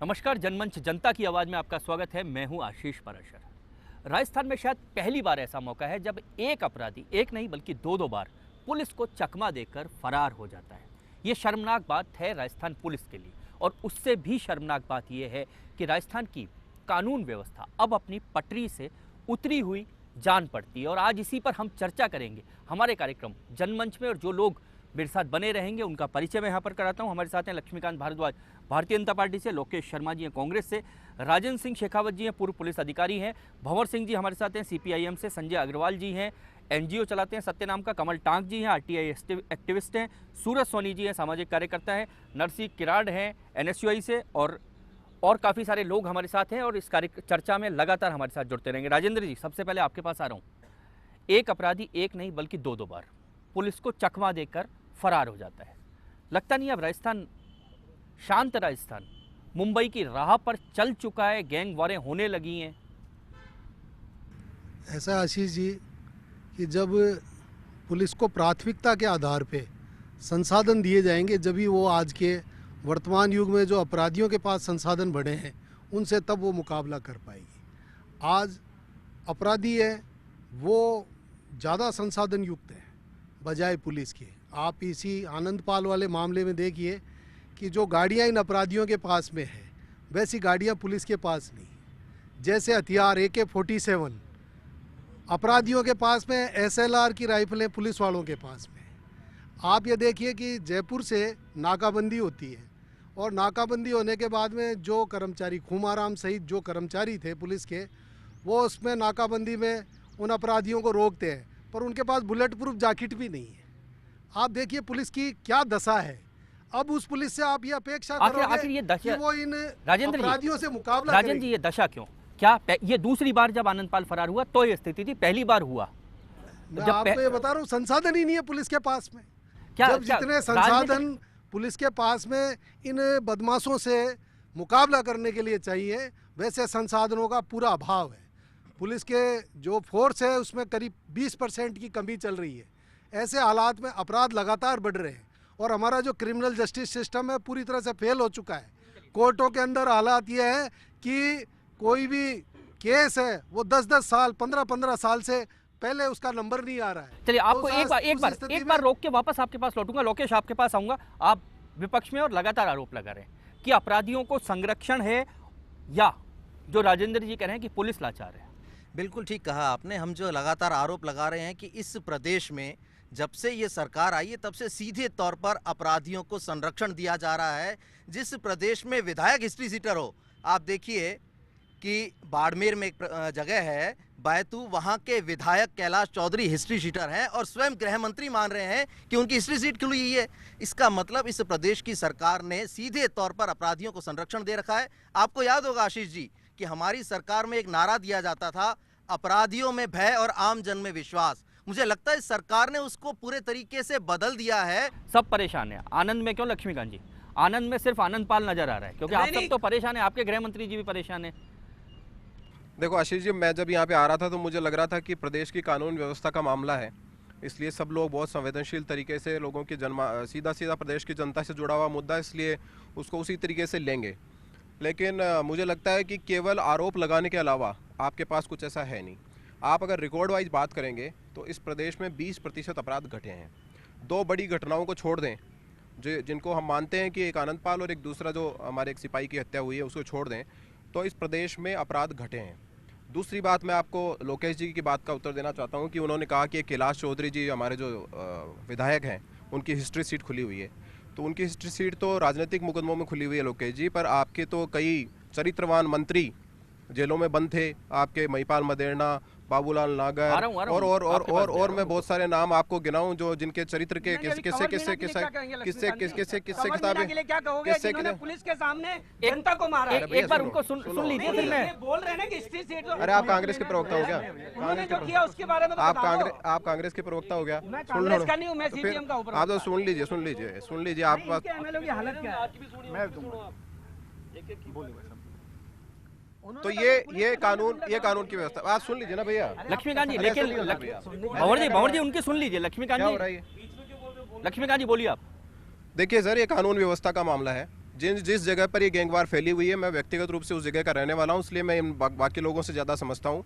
नमस्कार, जनमंच जनता की आवाज़ में आपका स्वागत है। मैं हूं आशीष पराशर। राजस्थान में शायद पहली बार ऐसा मौका है जब एक अपराधी एक नहीं बल्कि दो बार पुलिस को चकमा देकर फरार हो जाता है। ये शर्मनाक बात है राजस्थान पुलिस के लिए, और उससे भी शर्मनाक बात यह है कि राजस्थान की कानून व्यवस्था अब अपनी पटरी से उतरी हुई जान पड़ती है। और आज इसी पर हम चर्चा करेंगे हमारे कार्यक्रम जनमंच में, और जो लोग मेरे साथ बने रहेंगे उनका परिचय मैं यहाँ पर कराता हूँ। हमारे साथ हैं लक्ष्मीकांत भारद्वाज भारतीय जनता पार्टी से, लोकेश शर्मा जी हैं कांग्रेस से, राजन सिंह शेखावत जी हैं पूर्व पुलिस अधिकारी हैं, भंवर सिंह जी हमारे साथ हैं सीपीआईएम से, संजय अग्रवाल जी हैं एनजीओ चलाते हैं सत्यनाम का, कमल टांक जी हैं आरटीआई एक्टिविस्ट हैं, सूरज सोनी जी हैं सामाजिक कार्यकर्ता हैं, नरसिंह किराड़ हैं एनएसयूआई से, और काफ़ी सारे लोग हमारे साथ हैं और इस चर्चा में लगातार हमारे साथ जुड़ते रहेंगे। राजेंद्र जी, सबसे पहले आपके पास आ रहा हूँ। एक अपराधी एक नहीं बल्कि दो बार पुलिस को चकमा देकर फरार हो जाता है। लगता नहीं अब राजस्थान, शांत राजस्थान मुंबई की राह पर चल चुका है, गैंग वारें होने लगी हैं? ऐसा आशीष जी कि जब पुलिस को प्राथमिकता के आधार पे संसाधन दिए जाएंगे, जब ही वो आज के वर्तमान युग में जो अपराधियों के पास संसाधन बढ़े हैं उनसे तब वो मुकाबला कर पाएगी। आज अपराधी है वो ज़्यादा संसाधन युक्त है बजाय पुलिस के। आप इसी आनंदपाल वाले मामले में देखिए कि जो गाड़ियां इन अपराधियों के पास में है वैसी गाड़ियां पुलिस के पास नहीं। जैसे हथियार AK-47 अपराधियों के पास में, SLR की राइफलें पुलिस वालों के पास में। आप ये देखिए कि जयपुर से नाकाबंदी होती है और नाकाबंदी होने के बाद में जो कर्मचारी, खुमाराम सहित जो कर्मचारी थे पुलिस के, वो उसमें नाकाबंदी में उन अपराधियों को रोकते हैं, पर उनके पास बुलेट प्रूफ जैकेट भी नहीं है। आप देखिए पुलिस की क्या दशा है। अब उस पुलिस से आप ये अपेक्षा करोगे कि वो इन अपराधियों से मुकाबला करेगी। राजेंद्र जी, ये दशा क्यों? क्या ये दूसरी बार जब आनंदपाल फरार हुआ तो ये स्थिति थी? पहली बार हुआ? मैं आपको ये बता रहा हूँ, संसाधन ही नहीं है पुलिस के पास में। जब जितने संसाधन पुलिस के पास में इन बदमाशों से मुकाबला करने के लिए चाहिए, वैसे संसाधनों का पूरा अभाव है। पुलिस के जो फोर्स है उसमें करीब 20% की कमी चल रही है। ऐसे हालात में अपराध लगातार बढ़ रहे हैं और हमारा जो क्रिमिनल जस्टिस सिस्टम है पूरी तरह से फेल हो चुका है। कोर्टों के अंदर हालात ये है कि कोई भी केस है वो 10-10 साल, 15-15 साल से पहले उसका नंबर नहीं आ रहा है। चलिए, आपको एक बार रोक के वापस आपके पास लौटूंगा। लोकेश, आपके पास आऊंगा। आप विपक्ष में और लगातार आरोप लगा रहे हैं कि अपराधियों को संरक्षण है, या जो राजेंद्र जी कह रहे हैं कि पुलिस लाचार है? बिल्कुल ठीक कहा आपने। हम जो लगातार आरोप लगा रहे हैं कि इस प्रदेश में जब से ये सरकार आई है तब से सीधे तौर पर अपराधियों को संरक्षण दिया जा रहा है। जिस प्रदेश में विधायक हिस्ट्री सीटर हो, आप देखिए कि बाड़मेर में एक जगह है बैतू, वहाँ के विधायक कैलाश चौधरी हिस्ट्री सीटर हैं और स्वयं गृह मंत्री मान रहे हैं कि उनकी हिस्ट्री सीट खुली हुई है। इसका मतलब इस प्रदेश की सरकार ने सीधे तौर पर अपराधियों को संरक्षण दे रखा है। आपको याद होगा आशीष जी कि हमारी सरकार में एक नारा दिया जाता था, अपराधियों में भय और आम जन में विश्वास। मुझे लगता है इस सरकार ने उसको पूरे तरीके से बदल दिया है। सब परेशान है। आनंद में क्यों लक्ष्मीकांत जी? आनंद में सिर्फ आनंदपाल नजर आ रहा है, क्योंकि आप सब तो परेशान है, आपके गृह मंत्री जी भी परेशान है। देखो आशीष जी, मैं जब यहाँ पे आ रहा था तो मुझे लग रहा था कि प्रदेश की कानून व्यवस्था का मामला है, इसलिए सब लोग बहुत संवेदनशील तरीके से लोगों की सीधा प्रदेश की जनता से जुड़ा हुआ मुद्दा, इसलिए उसको उसी तरीके से लेंगे। लेकिन मुझे लगता है कि केवल आरोप लगाने के अलावा आपके पास कुछ ऐसा है नहीं। आप अगर रिकॉर्ड वाइज बात करेंगे तो इस प्रदेश में 20% अपराध घटे हैं। दो बड़ी घटनाओं को छोड़ दें, जो जिनको हम मानते हैं कि एक आनंदपाल और एक दूसरा जो हमारे एक सिपाही की हत्या हुई है उसको छोड़ दें, तो इस प्रदेश में अपराध घटे हैं। दूसरी बात, मैं आपको लोकेश जी की बात का उत्तर देना चाहता हूं कि उन्होंने कहा कि कैलाश चौधरी जी हमारे जो विधायक हैं उनकी हिस्ट्री सीट खुली हुई है। तो उनकी हिस्ट्री सीट तो राजनीतिक मुकदमों में खुली हुई है लोकेश जी, पर आपके तो कई चरित्रवान मंत्री जेलों में बंद थे, आपके महिपाल मदेरणा, बाबूलाल नागर और मैं बहुत सारे नाम आपको गिनाऊं जो जिनके चरित्र के किस्से किताबें पुलिस के सामने जनता को मारा। एक बार उनको सुन लीजिए, फिर मैं बोल रहे हैं ना कि हिस्ट्री सीट। अरे आप कांग्रेस के प्रवक्ता हो क्या? उन्होंने जो किया उसके बारे में आप कांग्रेस के प्रवक्ता हो गया? मैं कांग्रेस का नहीं हूं, मैं सीपीएम का हूं। आप तो सुन लीजिए आपके पास एमएलए की हालत क्या है मैं दूंगा। तो ये कानून की व्यवस्था आप सुन लीजिए ना भैया। लक्ष्मीकांत जी, लेकिन भंवर जी उनकी सुन लीजिए। लक्ष्मीकांत जी बोलिए आप। देखिए सर, ये कानून व्यवस्था का मामला है। जिस जगह पर ये गैंगवार फैली हुई है, मैं व्यक्तिगत रूप से उस जगह का रहने वाला हूँ, इसलिए मैं इन बाकी लोगों से ज़्यादा समझता हूँ।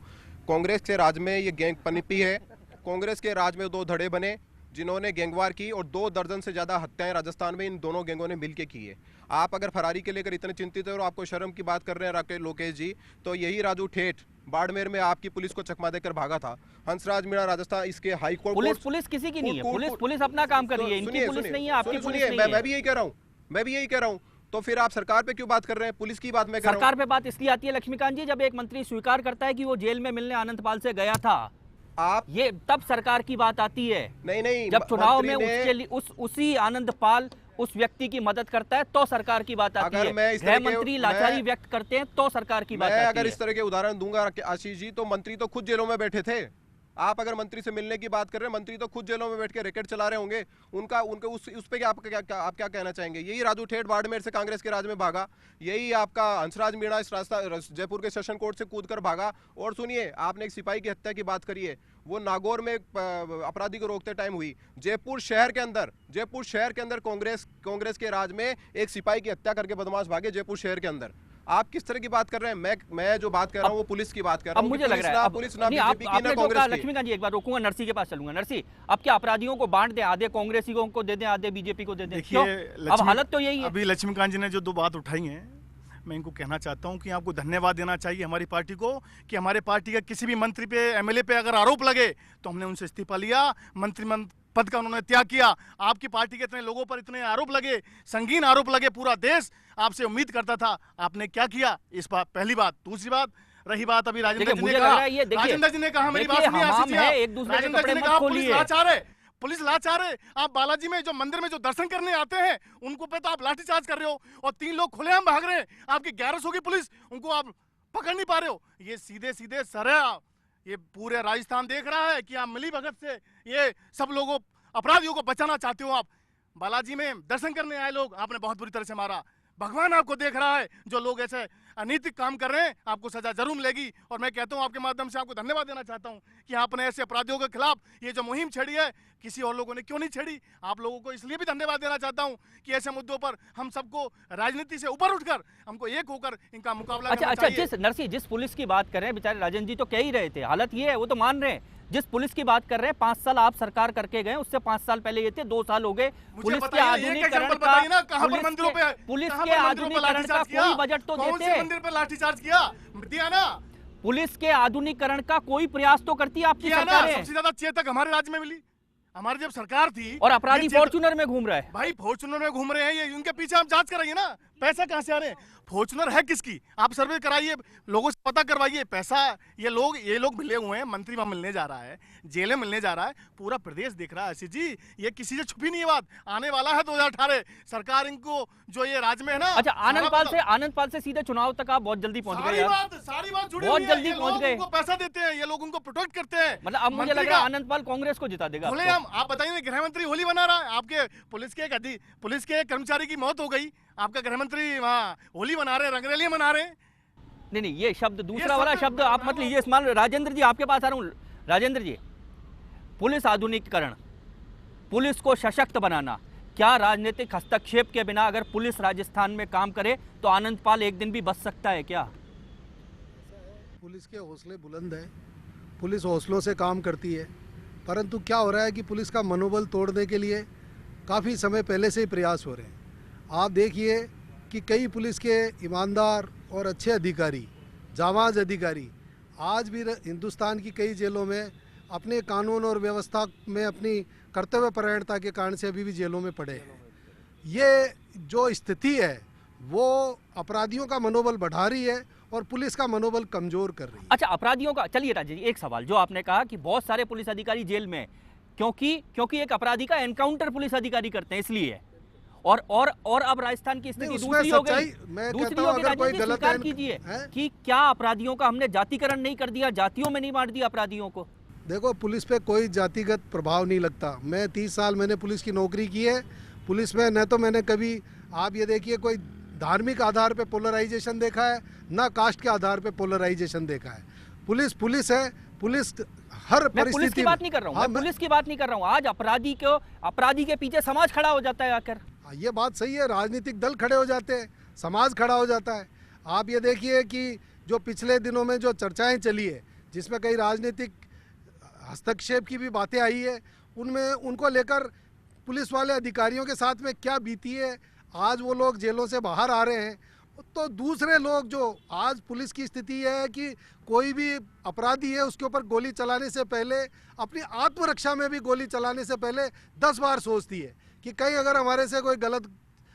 कांग्रेस के राज में ये गैंग पनपी है। कांग्रेस के राज में 2 धड़े बने जिन्होंने गैंगवार की, और 2 दर्जन से ज़्यादा हत्याएं राजस्थान में इन दोनों गैंगों ने मिलकर की है। आप अगर फरारी के लेकर इतने चिंतित है और आपको शर्म की बात कर रहे हैं लोकेश जी, तो यही राजू ठेठ बाड़मेर में आपकी पुलिस को चकमा देकर भागा था। हंसराज मीणा राजस्थान इसके हाई कोर्ट पुलिस किसी की नहीं है, पुलिस अपना काम कर रही है, इनकी पुलिस नहीं है, आपकी पुलिस नहीं है। मैं भी यही कह रहा हूँ, तो फिर आप सरकार पे क्यों बात कर रहे हैं? पुलिस की बात मैं कर रहा हूं। सरकार पे बात इसलिए आती है लक्ष्मीकांत जी, जब एक मंत्री स्वीकार करता है कि वो जेल में मिलने आनंदपाल से गया था, आप ये तब सरकार की बात आती है। नहीं, जब चुनाव में उसके लिए उसी आनंदपाल उस व्यक्ति की मदद करता है तो सरकार की बात आती है। गृह मंत्री लाचारी व्यक्त करते हैं तो सरकार की बात आती है। अगर इस तरह के उदाहरण दूंगा आशीष जी, तो मंत्री तो खुद जेलों में बैठे थे। आप अगर मंत्री से मिलने की बात कर रहे हैं, मंत्री तो खुद जेलों में बैठ के रैकेट चला रहे होंगे। उनके उस पे आप क्या कहना चाहेंगे? यही राजू ठेठ बाड़मेर से कांग्रेस के राज में भागा, यही आपका हंसराज मीणा इस रास्ता जयपुर के सेशन कोर्ट से कूद कर भागा। और सुनिए, आपने एक सिपाही की हत्या की बात करी है, वो नागौर में अपराधी को रोकते टाइम हुई। जयपुर शहर के अंदर कांग्रेस के राज में एक सिपाही की हत्या करके बदमाश भागे जयपुर शहर के अंदर। आप किस तरह की बात कर रहे हैं? मैं जो बात कर रहा हूँ वो पुलिस की बात कर रहा हूँ। अब मुझे लग रहा है पुलिस ना बीजेपी की ना कांग्रेस की। लक्ष्मीकांत जी, एक बार रोकूंगा, नरसी के पास चलूंगा। नरसी, अब क्या अपराधियों को बांट दें, आधे कांग्रेसी को दे दें, आधे बीजेपी को दे दें? देखिए, अब हालत तो यही है। अभी लक्ष्मीकांत जी ने जो 2 बात उठाई हैं, मैं इनको कहना चाहता हूं कि आपको धन्यवाद देना चाहिए हमारी पार्टी को, कि हमारे पार्टी का किसी भी मंत्री पे, एमएलए पे अगर आरोप लगे तो हमने उनसे इस्तीफा लिया, मंत्री पद का उन्होंने त्याग किया। आपकी पार्टी के इतने लोगों पर इतने आरोप लगे, संगीन आरोप लगे, पूरा देश आपसे उम्मीद करता था, आपने क्या किया? इस बात, पहली बात। दूसरी बात, रही बात अभी राजेंद्र जी ने कहा, राजेंद्र जी ने कहा, मेरी बात सुनिए आशीष जी, राजेंद्र जी ने कहा पुलिस लाचार है। आप बालाजी में जो मंदिर में जो दर्शन करने आते हैं उनको पे तो आप लाठीचार्ज कर रहे हो, और 3 लोग खुलेआम भाग रहे हैं। आपकी 1100 की पुलिस, उनको आप पकड़ नहीं पा रहे हो। ये सीधे सरे, ये पूरे राजस्थान देख रहा है कि आप मिली भगत से ये सब लोगों अपराधियों को बचाना चाहते हो। आप बालाजी में दर्शन करने आए लोग आपने बहुत बुरी तरह से मारा। भगवान आपको देख रहा है, जो लोग ऐसे अनैतिक काम कर रहे हैं आपको सजा जरूर मिलेगी। और मैं कहता हूं, आपके माध्यम से आपको धन्यवाद देना चाहता हूं कि आपने ऐसे अपराधियों के खिलाफ ये जो मुहिम छेड़ी है, किसी और लोगों ने क्यों नहीं छेड़ी। आप लोगों को इसलिए भी धन्यवाद देना चाहता हूं कि ऐसे मुद्दों पर हम सबको राजनीति से ऊपर उठकर हमको एक होकर इनका मुकाबला करना चाहिए। जिस पुलिस की बात कर रहे हैं, बेचारे राजन जी तो कह ही रहे थे, हालत ये है, वो तो मान रहे हैं। जिस पुलिस की बात कर रहे हैं, 5 साल आप सरकार करके गए, उससे 5 साल पहले ये थे, 2 साल हो गए। पुलिस के आधुनिकीकरण का कोई बजट तो देते, मंदिर पे लाठीचार्ज दिया ना। पुलिस के आधुनिकीकरण का कोई प्रयास तो करती है आपकी सरकार। सबसे ज्यादा चेतक हमारे राज्य में मिली, हमारी जब सरकार थी। और अपराधी फॉर्च्यूनर में घूम रहा है। भाई फॉर्च्यूनर में घूम रहे हैं, ये उनके पीछे हम जांच कराइए ना, पैसा कहां से आ रहे हैं, फॉर्च्यूनर है किसकी, आप सर्वे कराइए, लोगों से पता करवाइए। पैसा ये लोग मिले हुए हैं, मंत्री वहां मिलने जा रहा है, जेलें मिलने जा रहा है, पूरा प्रदेश देख रहा है। आशीष जी, ये किसी से छुपी नहीं है बात, आने वाला है 2018 सरकार, इनको जो ये राज्य में है ना। अच्छा, आनंदपाल से सीधे चुनाव तक आप बहुत जल्दी पहुंच गए। सारी बात जुड़ी बहुत जल्दी पहुंच गए। उनको पैसा देते हैं ये लोग, उनको प्रोटेक्ट करते हैं। मतलब अब मुझे लग रहा है आनंदपाल कांग्रेस को जिता देगा। आप बताइए, गृह मंत्री होली मना रहा है, आपके पुलिस के कर्मचारी की मौत हो गई, आपका गृह मंत्री वहाँ होली मना रहे, रंगरेलियां मना रहे। नहीं, ये शब्द, दूसरा वाला शब्द आप मत लीजिए इस्तेमाल। राजेंद्र जी, आपके पास आ रहा हूँ। राजेंद्र जी, पुलिस आधुनिकीकरण, पुलिस को सशक्त बनाना, क्या राजनीतिक हस्तक्षेप के बिना अगर पुलिस राजस्थान में काम करे तो आनंदपाल एक दिन भी बच सकता है क्या? पुलिस के हौसले बुलंद है, पुलिस हौसलों से काम करती है, परंतु क्या हो रहा है कि पुलिस का मनोबल तोड़ने के लिए काफ़ी समय पहले से ही प्रयास हो रहे हैं। आप देखिए कि कई पुलिस के ईमानदार और अच्छे अधिकारी, जाबाज अधिकारी आज भी हिंदुस्तान की कई जेलों में अपने कानून और व्यवस्था में अपनी कर्तव्य परायणता के कारण से अभी भी जेलों में पड़े हैं। ये जो स्थिति है वो अपराधियों का मनोबल बढ़ा रही है और पुलिस का मनोबल कमजोर कर रही है। अच्छा, अपराधियों का, चलिए राजेश जी, एक सवाल जो आपने कहा कि बहुत सारे पुलिस अधिकारी जेल में क्योंकि एक अपराधी का एनकाउंटर पुलिस अधिकारी करते हैं, इसलिए और अब राजस्थान की स्थिति दूसरी हो गई। स्वीकार कीजिए कि क्या अपराधियों का हमने जातिकरण नहीं कर दिया, जातियों में नहीं बांट दिया अपराधियों को? देखो, पुलिस पे कोई जातिगत प्रभाव नहीं लगता। मैं 30 साल मैंने पुलिस की नौकरी की है। पुलिस में न तो मैंने कभी, आप ये देखिए, कोई धार्मिक आधार पे पोलराइजेशन देखा है, ना कास्ट के आधार पे पोलराइजेशन देखा है। पुलिस है, पुलिस हर परिस्थिति। पुलिस की बात नहीं कर रहा हूँ, मैं पुलिस की बात नहीं कर रहा हूँ। आज अपराधी के पीछे समाज खड़ा हो जाता है आकर। ये बात सही है, राजनीतिक दल खड़े हो जाते हैं, समाज खड़ा हो जाता है। आप ये देखिए कि जो पिछले दिनों में जो चर्चाएं चली है, जिसमें कई राजनीतिक हस्तक्षेप की भी बातें आई है, उनमें उनको लेकर पुलिस वाले अधिकारियों के साथ में क्या बीती है, आज वो लोग जेलों से बाहर आ रहे हैं। तो दूसरे लोग जो आज पुलिस की स्थिति है कि कोई भी अपराधी है उसके ऊपर गोली चलाने से पहले, अपनी आत्मरक्षा में भी गोली चलाने से पहले 10 बार सोचती है कि कहीं अगर हमारे से कोई गलत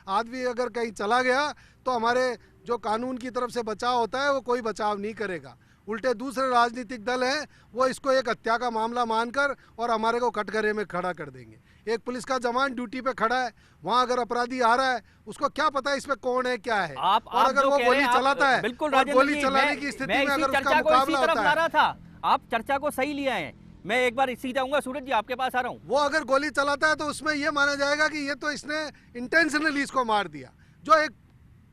आदमी अगर कहीं चला गया तो हमारे जो कानून की तरफ से बचाव होता है वो कोई बचाव नहीं करेगा। उल्टे दूसरे राजनीतिक दल हैं वो इसको एक हत्या का मामला मानकर और हमारे को कटघरे में खड़ा कर देंगे। एक पुलिस का जवान ड्यूटी पे खड़ा है, वहाँ अगर अपराधी आ रहा है उसको क्या पता इसमें कौन है क्या है। और अगर वो गोली चलाता है बिल्कुल और गोली चलाने की स्थिति में अगर उसका मुकाबला होता है, था आप चर्चा को सही लिया है। मैं एक बार इसी जाऊंगा, सूरज जी आपके पास आ रहा हूँ। वो अगर गोली चलाता है तो उसमें ये माना जाएगा कि ये तो इसने इंटेंशनली इसको मार दिया। जो एक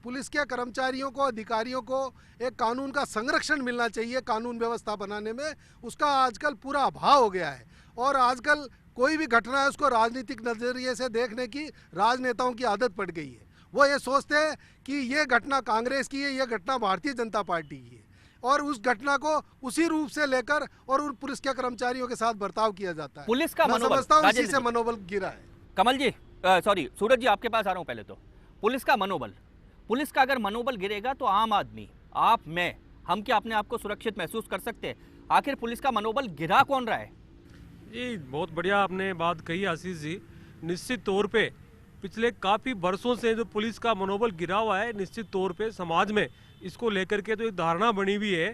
पुलिस के कर्मचारियों को, अधिकारियों को एक कानून का संरक्षण मिलना चाहिए कानून व्यवस्था बनाने में, उसका आजकल पूरा अभाव हो गया है। और आजकल कोई भी घटना है उसको राजनीतिक नजरिए से देखने की राजनेताओं की आदत पड़ गई है। वो ये सोचते हैं कि ये घटना कांग्रेस की है, ये घटना भारतीय जनता पार्टी की है, और उस घटना को उसी रूप से लेकर और उन पुलिस के कर्मचारियों के साथ बर्ताव किया जाता है। पुलिस का मैं मनोबल, समझता हूँ इसी राजेंद्र से जी। मनोबल गिरा है। कमल जी, सॉरी सूरज जी आपके पास आ रहा हूँ। पहले तो पुलिस का मनोबल, पुलिस का अगर मनोबल गिरेगा तो आम आदमी, आप, मैं, हम क्या अपने आप को सुरक्षित महसूस कर सकते हैं? आखिर पुलिस का मनोबल गिरा कौन रहा है? जी बहुत बढ़िया आपने बात कही आशीष जी। निश्चित तौर पे पिछले काफ़ी वर्षों से जो पुलिस का मनोबल गिरा हुआ है, निश्चित तौर पे समाज में इसको लेकर के तो एक धारणा बनी हुई है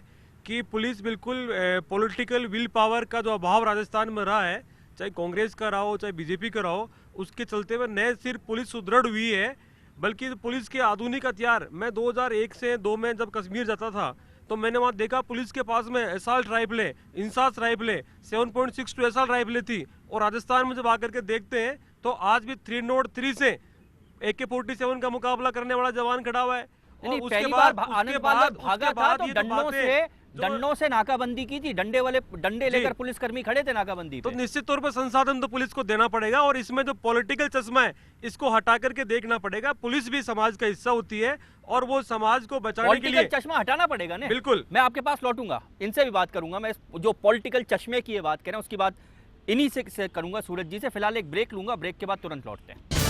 कि पुलिस बिल्कुल पॉलिटिकल विल पावर का जो अभाव राजस्थान में रहा है, चाहे कांग्रेस का रहा हो चाहे बीजेपी का रहा हो, उसके चलते हुए न सिर्फ पुलिस सुदृढ़ हुई है बल्कि पुलिस के आधुनिक हथियार, मैं 2001 से 2 में जब कश्मीर जाता था तो मैंने वहाँ देखा पुलिस के पास में एसाल्ट राइफलें, इंसास राइफलें, 7.62 एसाल्ट राइफलें थी। और राजस्थान में जब आकर के देखते हैं तो आज भी 303 से AK-47 का मुकाबला करने वाला जवान खड़ा हुआ है। नहीं, पहली बार आनंद बाग भागा था तो डंडों से नाकाबंदी की थी, डंडे लेकर पुलिसकर्मी खड़े थे नाकाबंदी तो पे। निश्चित तौर पर संसाधन तो पुलिस को देना पड़ेगा और इसमें जो पॉलिटिकल चश्मा है इसको हटा करके देखना पड़ेगा। पुलिस भी समाज का हिस्सा होती है और वो समाज को बचाने के लिए पॉलिटिकल चश्मा हटाना पड़ेगा ना। बिल्कुल, मैं आपके पास लौटूंगा, इनसे भी बात करूंगा। मैं जो पॉलिटिकल चश्मे की ये बात करें उसकी बात इन्हीं से करूंगा सूरज जी से। फिलहाल एक ब्रेक लूंगा, ब्रेक के बाद तुरंत लौटते हैं।